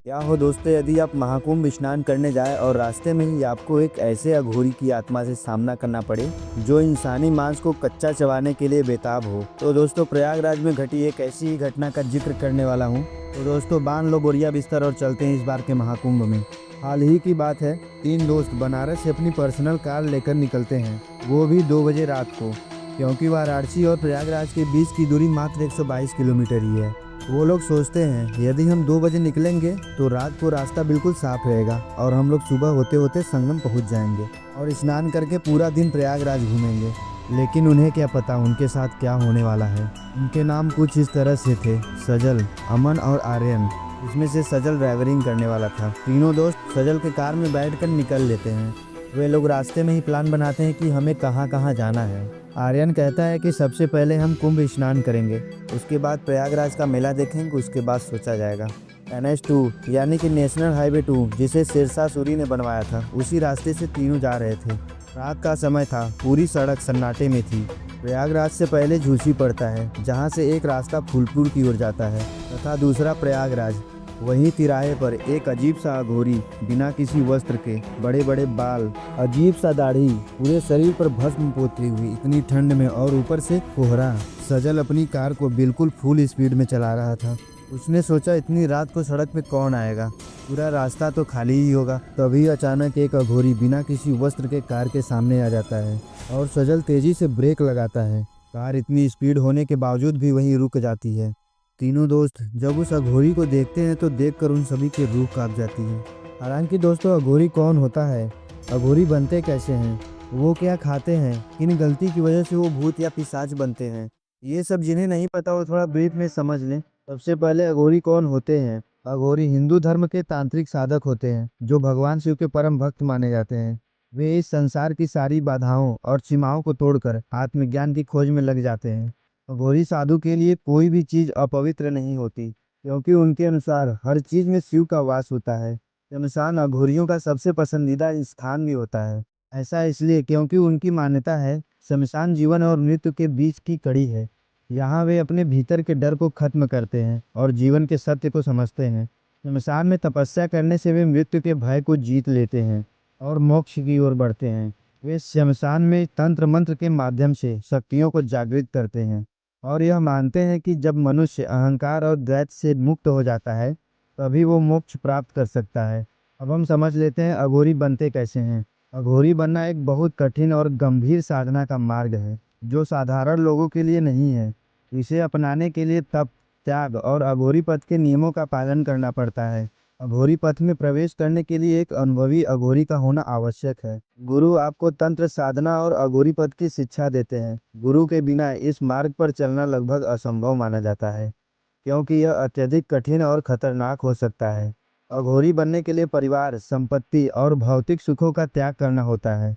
क्या हो दोस्तों, यदि आप महाकुंभ स्नान करने जाए और रास्ते में ही आपको एक ऐसे अघोरी की आत्मा से सामना करना पड़े जो इंसानी मांस को कच्चा चबाने के लिए बेताब हो, तो दोस्तों प्रयागराज में घटी एक ऐसी ही घटना का जिक्र करने वाला हूँ। तो दोस्तों बांध लो बोरिया बिस्तर और चलते हैं इस बार के महाकुंभ में। हाल ही की बात है, 3 दोस्त बनारस से अपनी पर्सनल कार लेकर निकलते हैं, वो भी 2 बजे रात को, क्योंकि वाराणसी और प्रयागराज के बीच की दूरी मात्र 122 किलोमीटर ही है। वो लोग सोचते हैं यदि हम 2 बजे निकलेंगे तो रात को रास्ता बिल्कुल साफ रहेगा और हम लोग सुबह होते होते संगम पहुंच जाएंगे और स्नान करके पूरा दिन प्रयागराज घूमेंगे। लेकिन उन्हें क्या पता उनके साथ क्या होने वाला है। उनके नाम कुछ इस तरह से थे, सजल, अमन और आर्यन। इसमें से सजल ड्राइवरिंग करने वाला था। तीनों दोस्त सजल के कार में बैठकर निकल लेते हैं। वे लोग रास्ते में ही प्लान बनाते हैं कि हमें कहाँ कहाँ जाना है। आर्यन कहता है कि सबसे पहले हम कुंभ स्नान करेंगे, उसके बाद प्रयागराज का मेला देखेंगे, उसके बाद सोचा जाएगा। NH2 यानी कि नेशनल हाईवे 2, जिसे शेरशाह सूरी ने बनवाया था, उसी रास्ते से तीनों जा रहे थे। रात का समय था, पूरी सड़क सन्नाटे में थी। प्रयागराज से पहले झूसी पड़ता है, जहाँ से एक रास्ता फूलपुर की ओर जाता है तथा दूसरा प्रयागराज। वहीं तिराहे पर एक अजीब सा अघोरी, बिना किसी वस्त्र के, बड़े बड़े बाल, अजीब सा दाढ़ी, पूरे शरीर पर भस्म पोती हुई, इतनी ठंड में और ऊपर से कोहरा। सजल अपनी कार को बिल्कुल फुल स्पीड में चला रहा था। उसने सोचा इतनी रात को सड़क पे कौन आएगा, पूरा रास्ता तो खाली ही होगा। तभी अचानक एक अघोरी बिना किसी वस्त्र के कार के सामने आ जाता है और सजल तेजी से ब्रेक लगाता है। कार इतनी स्पीड होने के बावजूद भी वहीं रुक जाती है। तीनों दोस्त जब उस अघोरी को देखते हैं तो देखकर उन सभी की रूह कांप जाती है। हालांकि दोस्तों अघोरी कौन होता है, अघोरी बनते कैसे हैं, वो क्या खाते हैं, किन गलती की वजह से वो भूत या पिशाच बनते हैं, ये सब जिन्हें नहीं पता वो थोड़ा ब्रीफ में समझ लें। सबसे पहले अघोरी कौन होते हैं। अघोरी हिंदू धर्म के तांत्रिक साधक होते हैं जो भगवान शिव के परम भक्त माने जाते हैं। वे इस संसार की सारी बाधाओं और सीमाओं को तोड़कर आत्मज्ञान की खोज में लग जाते हैं। अघोरी साधु के लिए कोई भी चीज अपवित्र नहीं होती, क्योंकि उनके अनुसार हर चीज में शिव का वास होता है। शमशान अघोरियों का सबसे पसंदीदा स्थान भी होता है। ऐसा इसलिए क्योंकि उनकी मान्यता है शमशान जीवन और मृत्यु के बीच की कड़ी है। यहाँ वे अपने भीतर के डर को खत्म करते हैं और जीवन के सत्य को समझते हैं। शमशान में तपस्या करने से वे मृत्यु के भय को जीत लेते हैं और मोक्ष की ओर बढ़ते हैं। वे शमशान में तंत्र मंत्र के माध्यम से शक्तियों को जागृत करते हैं और यह मानते हैं कि जब मनुष्य अहंकार और द्वैत से मुक्त हो जाता है तभी वो मोक्ष प्राप्त कर सकता है। अब हम समझ लेते हैं अघोरी बनते कैसे हैं। अघोरी बनना एक बहुत कठिन और गंभीर साधना का मार्ग है जो साधारण लोगों के लिए नहीं है। इसे अपनाने के लिए तप, त्याग और अघोरी पथ के नियमों का पालन करना पड़ता है। अघोरी पथ में प्रवेश करने के लिए एक अनुभवी अघोरी का होना आवश्यक है। गुरु आपको तंत्र साधना और अघोरी पथ की शिक्षा देते हैं। गुरु के बिना इस मार्ग पर चलना लगभग असंभव माना जाता है, क्योंकि यह अत्यधिक कठिन और खतरनाक हो सकता है। अघोरी बनने के लिए परिवार, संपत्ति और भौतिक सुखों का त्याग करना होता है।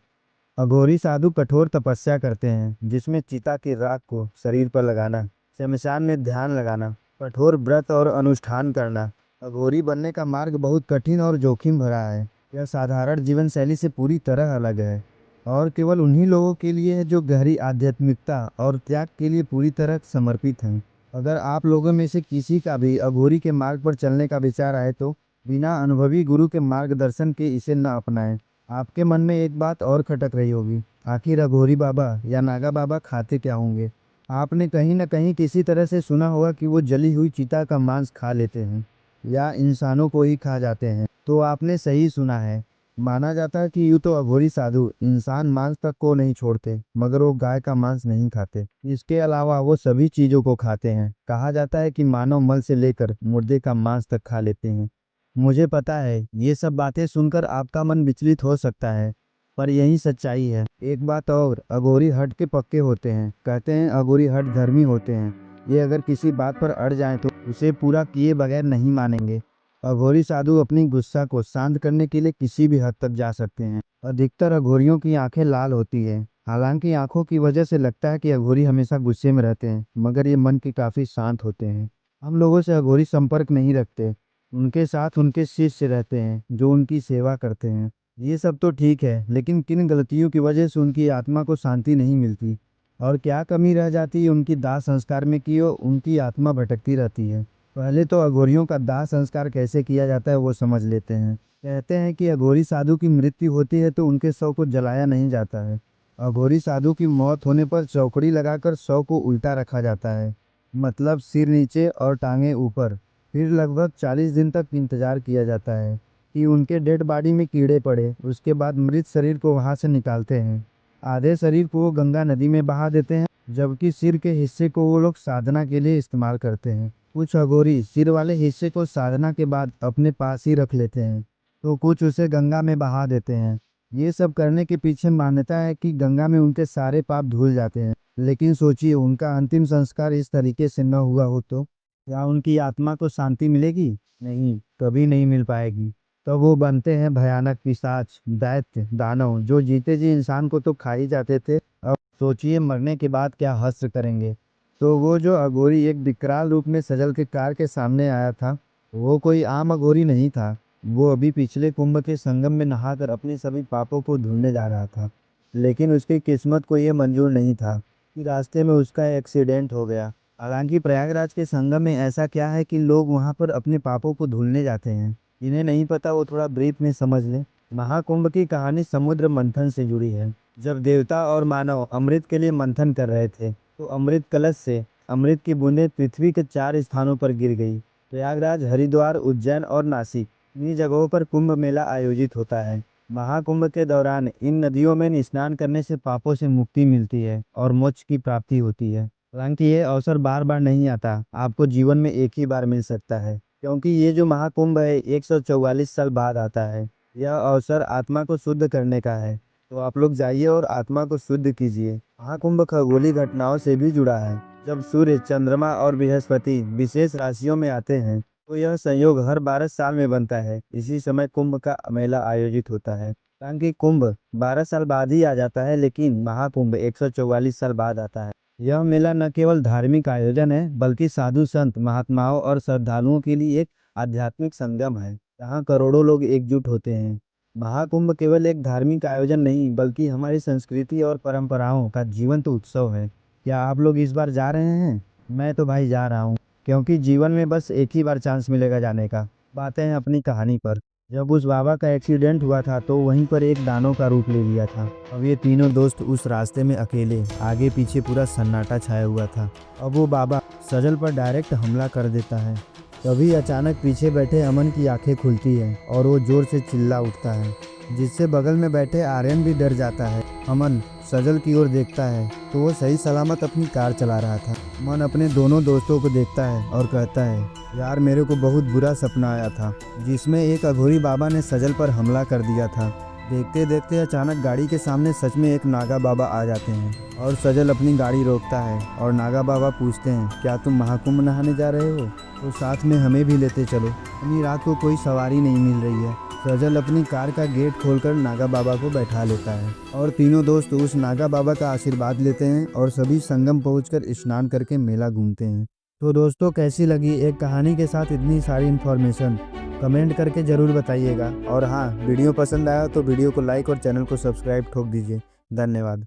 अघोरी साधु कठोर तपस्या करते हैं, जिसमें चिता की राख को शरीर पर लगाना, शमशान में ध्यान लगाना, कठोर व्रत और अनुष्ठान करना। अघोरी बनने का मार्ग बहुत कठिन और जोखिम भरा है। यह साधारण जीवन शैली से पूरी तरह अलग है और केवल उन्हीं लोगों के लिए है जो गहरी आध्यात्मिकता और त्याग के लिए पूरी तरह समर्पित हैं। अगर आप लोगों में से किसी का भी अघोरी के मार्ग पर चलने का विचार आए तो बिना अनुभवी गुरु के मार्गदर्शन के इसे न अपनाएं। आपके मन में एक बात और खटक रही होगी, आखिर अघोरी बाबा या नागा बाबा खाते क्या होंगे। आपने कहीं न कहीं किसी तरह से सुना होगा कि वो जली हुई चिता का मांस खा लेते हैं या इंसानों को ही खा जाते हैं। तो आपने सही सुना है। माना जाता है कि यूं तो अघोरी साधु इंसान मांस तक को नहीं छोड़ते, मगर वो गाय का मांस नहीं खाते। इसके अलावा वो सभी चीजों को खाते हैं। कहा जाता है कि मानव मल से लेकर मुर्दे का मांस तक खा लेते हैं। मुझे पता है ये सब बातें सुनकर आपका मन विचलित हो सकता है, पर यही सच्चाई है। एक बात और, अघोरी हट के पक्के होते हैं। कहते हैं अघोरी हट धर्मी होते हैं। ये अगर किसी बात पर अड़ जाएं तो उसे पूरा किए बगैर नहीं मानेंगे। अघोरी साधु अपनी गुस्सा को शांत करने के लिए किसी भी हद तक जा सकते हैं। अधिकतर अघोरियों की आंखें लाल होती हैं। हालांकि आंखों की वजह से लगता है कि अघोरी हमेशा गुस्से में रहते हैं, मगर ये मन के काफी शांत होते हैं। हम लोगों से अघोरी संपर्क नहीं रखते, उनके साथ उनके शिष्य रहते हैं जो उनकी सेवा करते हैं। ये सब तो ठीक है, लेकिन किन गलतियों की वजह से उनकी आत्मा को शांति नहीं मिलती और क्या कमी रह जाती है उनकी दाह संस्कार में कि उनकी आत्मा भटकती रहती है। पहले तो अघोरियों का दाह संस्कार कैसे किया जाता है वो समझ लेते हैं। कहते हैं कि अघोरी साधु की मृत्यु होती है तो उनके शव को जलाया नहीं जाता है। अघोरी साधु की मौत होने पर चौकड़ी लगाकर शव को उल्टा रखा जाता है, मतलब सिर नीचे और टांगे ऊपर। फिर लगभग 40 दिन तक इंतजार किया जाता है कि उनके डेड बॉडी में कीड़े पड़े। उसके बाद मृत शरीर को वहां से निकालते हैं। आधे शरीर को वो गंगा नदी में बहा देते हैं, जबकि सिर के हिस्से को वो लोग साधना के लिए इस्तेमाल करते हैं। कुछ अघोरी सिर वाले हिस्से को साधना के बाद अपने पास ही रख लेते हैं, तो कुछ उसे गंगा में बहा देते हैं। ये सब करने के पीछे मान्यता है कि गंगा में उनके सारे पाप धुल जाते हैं। लेकिन सोचिए, उनका अंतिम संस्कार इस तरीके से न हुआ हो तो क्या उनकी आत्मा को शांति मिलेगी? नहीं, कभी नहीं मिल पाएगी। तो वो बनते हैं भयानक पिशाच, दैत्य, दानव, जो जीते जी इंसान को तो खा ही जाते थे। अब सोचिए मरने के बाद क्या हश्र करेंगे। तो वो जो अघोरी एक विकराल रूप में सजल के कार के सामने आया था, वो कोई आम अघोरी नहीं था। वो अभी पिछले कुंभ के संगम में नहाकर अपने सभी पापों को धुलने जा रहा था। लेकिन उसकी किस्मत को ये मंजूर नहीं था कि रास्ते में उसका एक्सीडेंट हो गया। हालांकि प्रयागराज के संगम में ऐसा क्या है कि लोग वहां पर अपने पापों को धुलने जाते हैं? जिन्हें नहीं पता वो थोड़ा ब्रीफ में समझ लें। महाकुंभ की कहानी समुद्र मंथन से जुड़ी है। जब देवता और मानव अमृत के लिए मंथन कर रहे थे तो अमृत कलश से अमृत की बूंदें पृथ्वी के 4 स्थानों पर गिर गई। प्रयागराज, हरिद्वार, उज्जैन और नासिक, इन्हीं जगहों पर कुंभ मेला आयोजित होता है। महाकुंभ के दौरान इन नदियों में स्नान करने से पापों से मुक्ति मिलती है और मोक्ष की प्राप्ति होती है। हालांकि ये अवसर बार बार नहीं आता, आपको जीवन में एक ही बार मिल सकता है, क्योंकि ये जो महाकुंभ है 144 साल बाद आता है। यह अवसर आत्मा को शुद्ध करने का है, तो आप लोग जाइए और आत्मा को शुद्ध कीजिए। महाकुंभ खगोलीय घटनाओं से भी जुड़ा है। जब सूर्य, चंद्रमा और बृहस्पति विशेष राशियों में आते हैं तो यह संयोग हर 12 साल में बनता है। इसी समय कुंभ का मेला आयोजित होता है। हालांकि कुंभ 12 साल बाद ही आ जाता है, लेकिन महाकुंभ 144 साल बाद आता है। यह मेला न केवल धार्मिक आयोजन है, बल्कि साधु संत, महात्माओं और श्रद्धालुओं के लिए एक आध्यात्मिक संगम है, जहाँ करोड़ों लोग एकजुट होते हैं। महाकुंभ केवल एक धार्मिक आयोजन नहीं, बल्कि हमारी संस्कृति और परंपराओं का जीवंत उत्सव है। क्या आप लोग इस बार जा रहे हैं? मैं तो भाई जा रहा हूँ, क्योंकि जीवन में बस एक ही बार चांस मिलेगा जाने का। बातें हैं अपनी कहानी पर। जब उस बाबा का एक्सीडेंट हुआ था तो वहीं पर एक दानव का रूप ले लिया था। अब ये तीनों दोस्त उस रास्ते में अकेले, आगे पीछे पूरा सन्नाटा छाया हुआ था। अब वो बाबा सजल पर डायरेक्ट हमला कर देता है। तभी अचानक पीछे बैठे अमन की आंखें खुलती हैं और वो जोर से चिल्ला उठता है, जिससे बगल में बैठे आर्यन भी डर जाता है। अमन सजल की ओर देखता है तो वो सही सलामत अपनी कार चला रहा था। अमन अपने दोनों दोस्तों को देखता है और कहता है, यार मेरे को बहुत बुरा सपना आया था, जिसमें एक अघोरी बाबा ने सजल पर हमला कर दिया था। देखते देखते अचानक गाड़ी के सामने सच में एक नागा बाबा आ जाते हैं और सजल अपनी गाड़ी रोकता है और नागा बाबा पूछते हैं, क्या तुम महाकुंभ नहाने जा रहे हो? तो साथ में हमें भी लेते चलो, इतनी रात को कोई सवारी नहीं मिल रही है। सजल अपनी कार का गेट खोलकर नागा बाबा को बैठा लेता है और तीनों दोस्त उस नागा बाबा का आशीर्वाद लेते हैं और सभी संगम पहुंचकर स्नान करके मेला घूमते हैं। तो दोस्तों, कैसी लगी एक कहानी के साथ इतनी सारी इन्फॉर्मेशन? कमेंट करके ज़रूर बताइएगा। और हाँ, वीडियो पसंद आया तो वीडियो को लाइक और चैनल को सब्सक्राइब ठोक दीजिए। धन्यवाद।